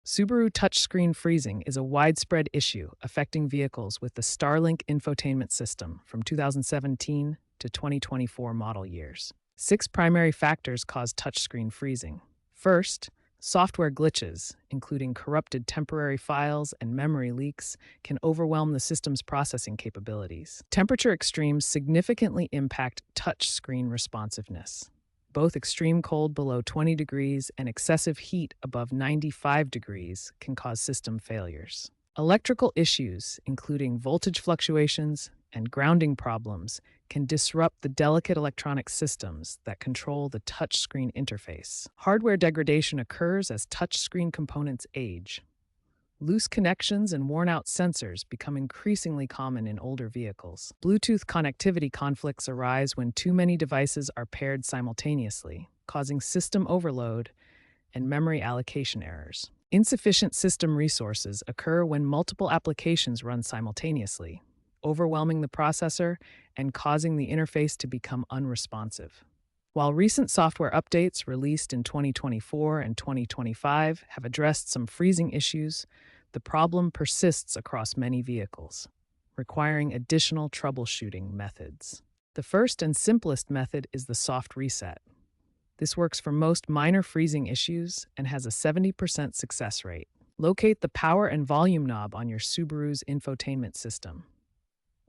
Subaru touchscreen freezing is a widespread issue affecting vehicles with the Starlink infotainment system from 2017 to 2024 model years. Six primary factors cause touchscreen freezing. First, software glitches, including corrupted temporary files and memory leaks, can overwhelm the system's processing capabilities. Temperature extremes significantly impact touchscreen responsiveness. Both extreme cold below 20 degrees and excessive heat above 95 degrees can cause system failures. Electrical issues, including voltage fluctuations and grounding problems, can disrupt the delicate electronic systems that control the touchscreen interface. Hardware degradation occurs as touchscreen components age. Loose connections and worn-out sensors become increasingly common in older vehicles. Bluetooth connectivity conflicts arise when too many devices are paired simultaneously, causing system overload and memory allocation errors. Insufficient system resources occur when multiple applications run simultaneously, overwhelming the processor and causing the interface to become unresponsive. While recent software updates released in 2024 and 2025 have addressed some freezing issues, the problem persists across many vehicles, requiring additional troubleshooting methods. The first and simplest method is the soft reset. This works for most minor freezing issues and has a 70% success rate. Locate the power and volume knob on your Subaru's infotainment system.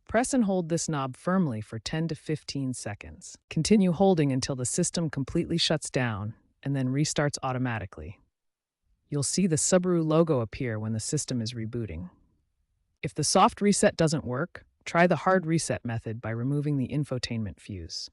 Press and hold this knob firmly for 10 to 15 seconds. Continue holding until the system completely shuts down and then restarts automatically. You'll see the Subaru logo appear when the system is rebooting. If the soft reset doesn't work, try the hard reset method by removing the infotainment fuse.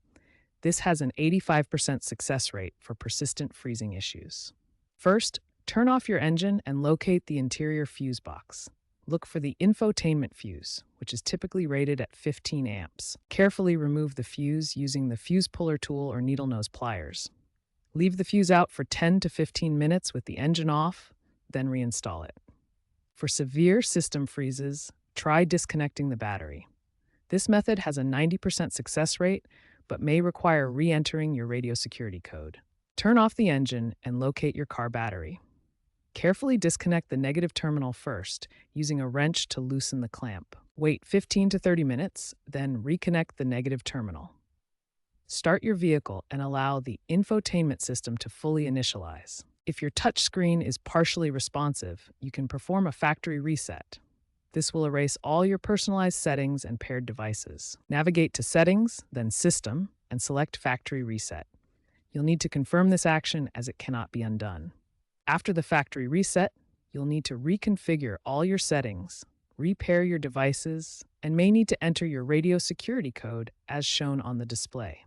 This has an 85% success rate for persistent freezing issues. First, turn off your engine and locate the interior fuse box. Look for the infotainment fuse, which is typically rated at 15 amps. Carefully remove the fuse using the fuse puller tool or needle nose pliers. Leave the fuse out for 10 to 15 minutes with the engine off, then reinstall it. For severe system freezes, try disconnecting the battery. This method has a 90% success rate, but may require re-entering your radio security code. Turn off the engine and locate your car battery. Carefully disconnect the negative terminal first, using a wrench to loosen the clamp. Wait 15 to 30 minutes, then reconnect the negative terminal. Start your vehicle and allow the infotainment system to fully initialize. If your touchscreen is partially responsive, you can perform a factory reset. This will erase all your personalized settings and paired devices. Navigate to Settings, then System, and select Factory Reset. You'll need to confirm this action as it cannot be undone. After the factory reset, you'll need to reconfigure all your settings, repair your devices, and may need to enter your radio security code as shown on the display.